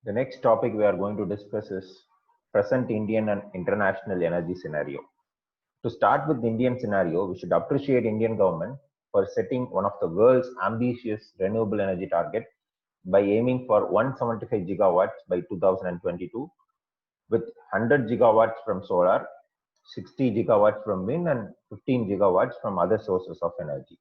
The next topic we are going to discuss is present Indian and international energy scenario. To start with the Indian scenario, we should appreciate Indian government for setting one of the world's ambitious renewable energy target by aiming for 175 gigawatts by 2022 with 100 gigawatts from solar, 60 gigawatts from wind and 15 gigawatts from other sources of energy.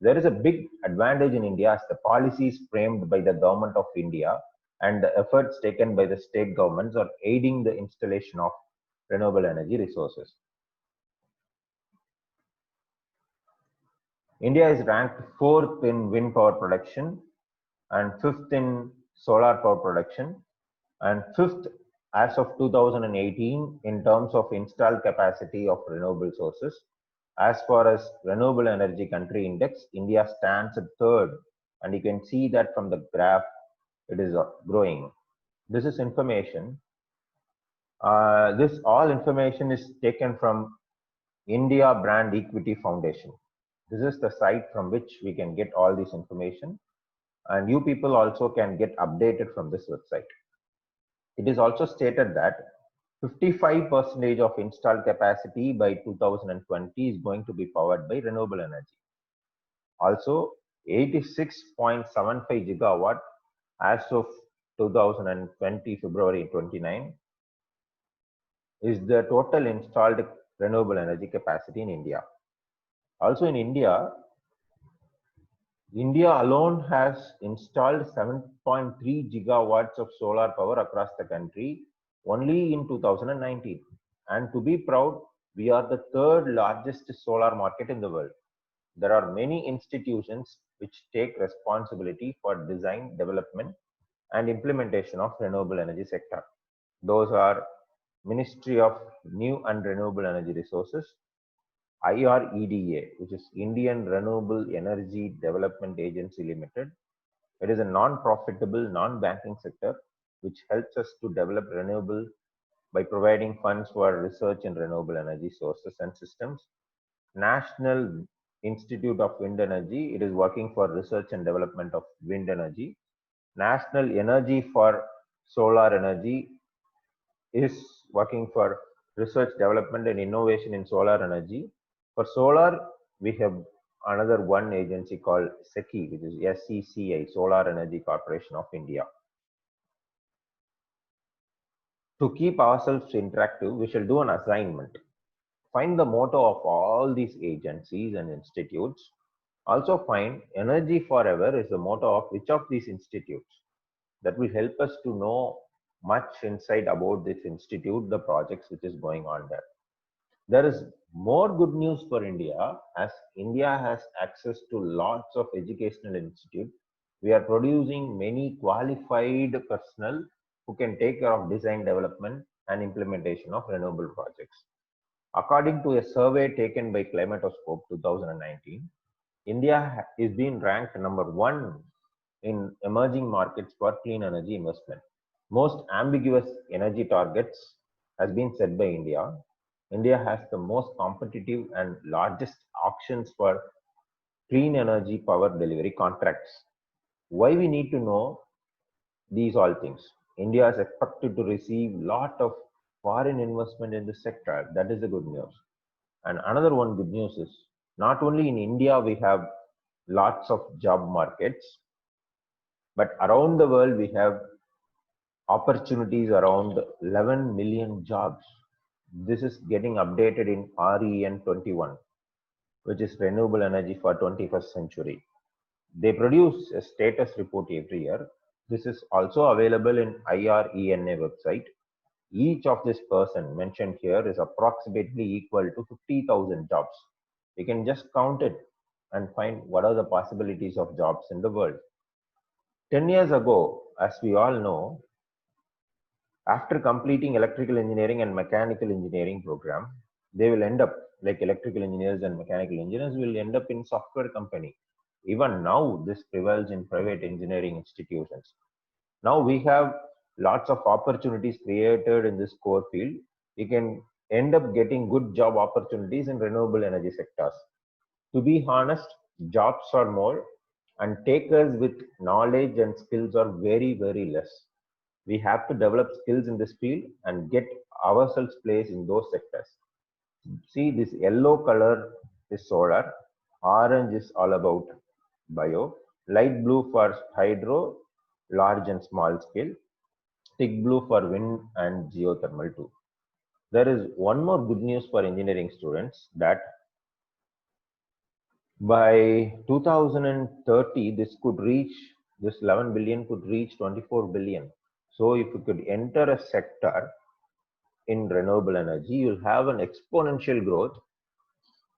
There is a big advantage in India as the policies framed by the government of India and the efforts taken by the state governments are aiding the installation of renewable energy resources. India is ranked fourth in wind power production and fifth in solar power production and fifth as of 2018 in terms of installed capacity of renewable sources. As far as renewable energy country index, India stands at third, and you can see that from the graph, it is growing. This is information. This all information is taken from India Brand Equity Foundation. This is the site from which we can get all this information, and you people also can get updated from this website. It is also stated that 55% of installed capacity by 2020 is going to be powered by renewable energy. Also, 86.75 gigawatt as of 2020 February 29 is the total installed renewable energy capacity in India. Also in India, India alone has installed 7.3 gigawatts of solar power across the country only in 2019. And to be proud, we are the third largest solar market in the world. There are many institutions which take responsibility for design, development, and implementation of renewable energy sector. Those are Ministry of New and Renewable Energy Resources, IREDA, which is Indian Renewable Energy Development Agency Limited. It is a non-profitable, non-banking sector which helps us to develop renewable by providing funds for research in renewable energy sources and systems. National Institute of Wind Energy, it is working for research and development of wind energy. National Energy for Solar Energy is working for research, development and innovation in solar energy. For solar, we have another one agency called SECI, which is SECI, Solar Energy Corporation of India. To keep ourselves interactive, we shall do an assignment. Find the motto of all these agencies and institutes. Also find Energy Forever is the motto of which of these institutes. That will help us to know much insight about this institute, the projects which is going on there. There is more good news for India as India has access to lots of educational institutes. We are producing many qualified personnel who can take care of design, development and implementation of renewable projects. According to a survey taken by Climatoscope 2019, India is being ranked number 1 in emerging markets for clean energy investment. Most ambiguous energy targets has been set by India. India has the most competitive and largest auctions for clean energy power delivery contracts. Why we need to know these all things? India is expected to receive lot of foreign investment in this sector. That is the good news. And another one good news is not only in India we have lots of job markets, but around the world we have opportunities around 11 million jobs. This is getting updated in REN 21, which is Renewable Energy for 21st Century. They produce a status report every year. This is also available in IRENA website. Each of this person mentioned here is approximately equal to 50,000 jobs. You can just count it and find what are the possibilities of jobs in the world. 10 years ago, as we all know, after completing electrical engineering and mechanical engineering program, they will end up like electrical engineers and mechanical engineers will end up in software company. Even now, this prevails in private engineering institutions. Now we have lots of opportunities created in this core field. You can end up getting good job opportunities in renewable energy sectors. To be honest, jobs are more and takers with knowledge and skills are very, very less. We have to develop skills in this field and get ourselves placed in those sectors. See, this yellow color is solar, orange is all about bio, light blue for hydro, large and small scale, thick blue for wind and geothermal too. There is one more good news for engineering students, that by 2030, this 11 billion could reach 24 billion. So if you could enter a sector in renewable energy, you'll have an exponential growth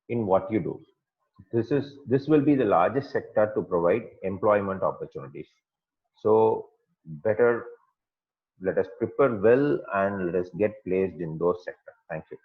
in what you do. This will be the largest sector to provide employment opportunities. So better let us prepare well and let us get placed in those sectors. Thank you.